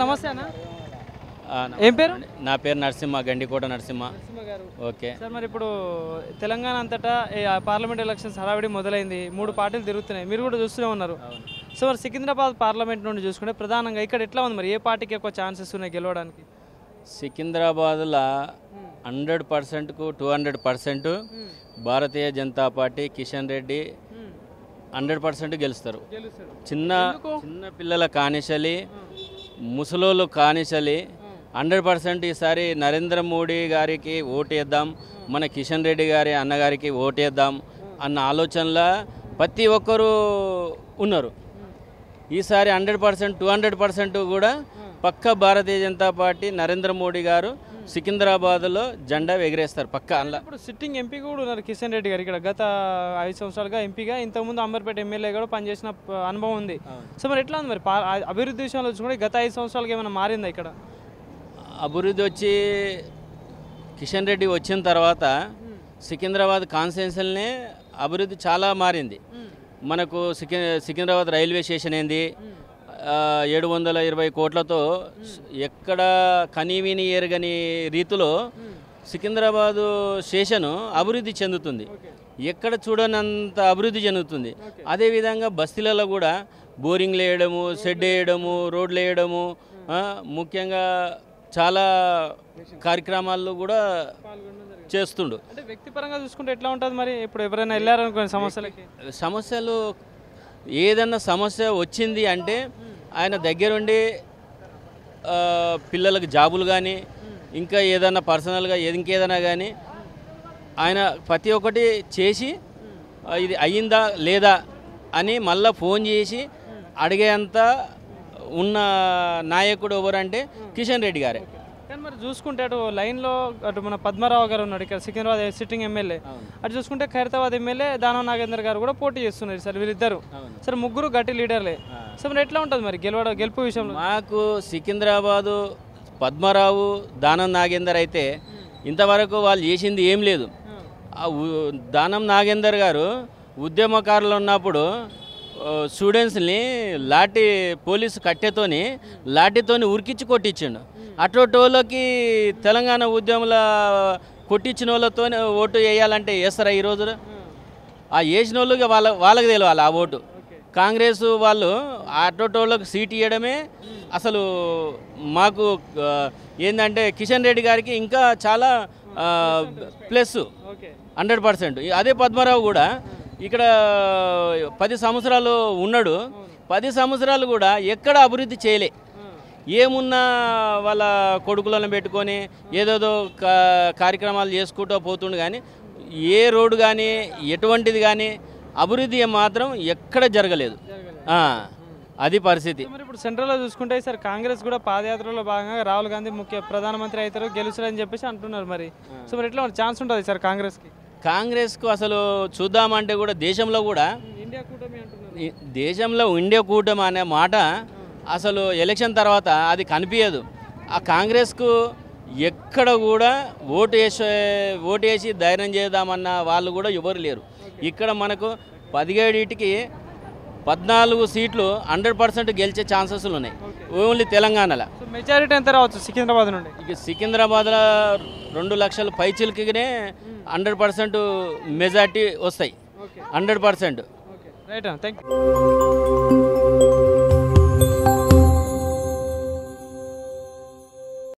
నమస్తే అన్న. ఏం పేరు? నా పేరు నరసింహ, గండికోట నరసింహ. ఓకే సార్, మరి ఇప్పుడు తెలంగాణ అంతటా పార్లమెంట్ ఎలక్షన్స్ హడావిడి మొదలైంది. 3 పార్టీలు తిరుగుతున్నాయి, మీరు కూడా చూస్తూనే ఉన్నారు. సో మరి సికింద్రాబాద్ పార్లమెంట్ నుండి చూసుకుంటే ప్రధానంగా ఇక్కడ ఎట్లా ఉంది, మరి ఏ పార్టీకి ఎక్కువ ఛాన్సెస్ ఉన్నాయి గెలవడానికి? సికింద్రాబాద్లో 100%కు 200% భారతీయ జనతా పార్టీ కిషన్ రెడ్డి 100% గెలుస్తారు. చిన్న పిల్లల కానిసలి, ముసలోళ్ళు కానిసలి 100% ఈసారి నరేంద్ర మోడీ గారికి ఓటేద్దాం, మన కిషన్ రెడ్డి గారి అన్నగారికి ఓటేద్దాం అన్న ఆలోచనలో ప్రతి ఒక్కరూ ఉన్నారు. ఈసారి 100% 200% కూడా పక్క భారతీయ జనతా పార్టీ నరేంద్ర మోడీ గారు సికింద్రాబాద్లో జెండా ఎగిరేస్తారు పక్క. అందులో ఇప్పుడు సిట్టింగ్ ఎంపీ కూడా ఉన్నారు కిషన్ రెడ్డి గారు. ఇక్కడ గత 5 సంవత్సరాలుగా ఎంపీగా, ఇంతకుముందు అంబర్పేట ఎమ్మెల్యే కూడా పనిచేసిన అనుభవం ఉంది. సో మరి ఎట్లా ఉంది మరి అభివృద్ధి విషయంలో చూసుకుంటే గత 5 సంవత్సరాలుగా ఏమైనా మారిందా ఇక్కడ? అభివృద్ధి వచ్చి కిషన్ రెడ్డి వచ్చిన తర్వాత సికింద్రాబాద్ కాన్స్టిట్యున్సీనే అభివృద్ధి చాలా మారింది. మనకు సికింద్రాబాద్ రైల్వే స్టేషన్ ఏంది 720 కోట్లతో ఎక్కడ కనీవిని ఎరగని రీతిలో సికింద్రాబాదు స్టేషను అభివృద్ధి చెందుతుంది, ఎక్కడ చూడనంత అభివృద్ధి చెందుతుంది. అదేవిధంగా బస్తీలలో కూడా బోరింగ్లు వేయడము, షెడ్ వేయడము, రోడ్లు వేయడము, ముఖ్యంగా చాలా కార్యక్రమాల్లో కూడా చేస్తుండు. అంటే వ్యక్తిపరంగా చూసుకుంటే ఎట్లా ఉంటుంది మరి? ఇప్పుడు ఎవరైనా వెళ్ళారనుకోండి సమస్యలు ఏదన్నా సమస్య వచ్చింది అంటే ఆయన దగ్గరుండి పిల్లలకు జాబులు కానీ, ఇంకా ఏదన్నా పర్సనల్గా ఇంకేదైనా కానీ ఆయన ప్రతి ఒక్కటి చేసి ఇది అయ్యిందా లేదా అని మళ్ళీ ఫోన్ చేసి అడిగేంత ఉన్న నాయకుడు ఎవరంటే కిషన్ రెడ్డి గారే. కానీ మరి చూసుకుంటే అటు లైన్లో అటు మన పద్మారావు గారు ఉన్నాడు ఇక్కడ సికింద్రాబాద్ సిట్టింగ్ ఎమ్మెల్యే. అటు చూసుకుంటే ఖైరతాబాద్ ఎమ్మెల్యే దానం నాగేందర్ గారు కూడా పోటీ చేస్తున్నారు సార్. వీళ్ళిద్దరు సార్ ముగ్గురు గట్టి లీడర్లే. సో మరి ఎట్లా ఉంటుంది మరి గెలుపు విషయంలో? మాకు సికింద్రాబాదు పద్మారావు, దానం నాగేందర్ అయితే ఇంతవరకు వాళ్ళు చేసింది ఏం లేదు. దానం నాగేందర్ గారు ఉద్యమకారులు ఉన్నప్పుడు స్టూడెంట్స్ని పోలీసు కట్టెతోని లాఠీతోని ఉరికిచ్చి కొట్టించిండు. అటోటోళ్ళకి తెలంగాణ ఉద్యమంలో కొట్టించిన వాళ్ళతో ఓటు వేయాలంటే వేస్తారా ఈ రోజు? ఆ వేసిన వాళ్ళకి వాళ్ళకి తెలియాలి ఆ ఓటు. కాంగ్రెస్ వాళ్ళు అటోటోళ్ళకి సీట్ ఇవ్వడమే అసలు మాకు ఏంటంటే కిషన్ రెడ్డి గారికి ఇంకా చాలా ప్లస్ 100%. అదే పద్మారావు కూడా ఇక్కడ 10 సంవత్సరాలు ఉన్నాడు. 10 సంవత్సరాలు కూడా ఎక్కడ అభివృద్ధి చేయలే. ఏమున్నా వాళ్ళ కొడుకులను పెట్టుకొని ఏదేదో కార్యక్రమాలు చేసుకుంటూ పోతుండు, కానీ ఏ రోడ్డు కానీ ఎటువంటిది కానీ అభివృద్ధి మాత్రం ఎక్కడ జరగలేదు. అది పరిస్థితి. మరి ఇప్పుడు సెంట్రల్లో చూసుకుంటే సార్ కాంగ్రెస్ కూడా పాదయాత్రలో భాగంగా రాహుల్ గాంధీ ప్రధానమంత్రి అవుతారు, గెలుస్తారని చెప్పేసి అంటున్నారు. మరి సో మరి ఎట్లా ఛాన్స్ ఉంటుంది సార్ కాంగ్రెస్కు? అసలు చూద్దామంటే కూడా దేశంలో కూడా ఇండియా కూటమి అనే మాట అసలు ఎలక్షన్ తర్వాత అది కనిపించదు. ఆ కాంగ్రెస్కు ఎక్కడ కూడా ఓటు వేసి ధైర్యం చేద్దామన్న వాళ్ళు కూడా ఎవరు లేరు. ఇక్కడ మనకు 17కి 14 సీట్లు 100% గెలిచే ఛాన్సెస్లు ఉన్నాయి ఓన్లీ తెలంగాణలో. మెజారిటీ ఎంత రావచ్చు సికింద్రాబాద్ నుండి? ఇక సికింద్రాబాద్లో 2 లక్షల పైచిలకినే 100% మెజార్టీ వస్తాయి. 100%. Right, thank you.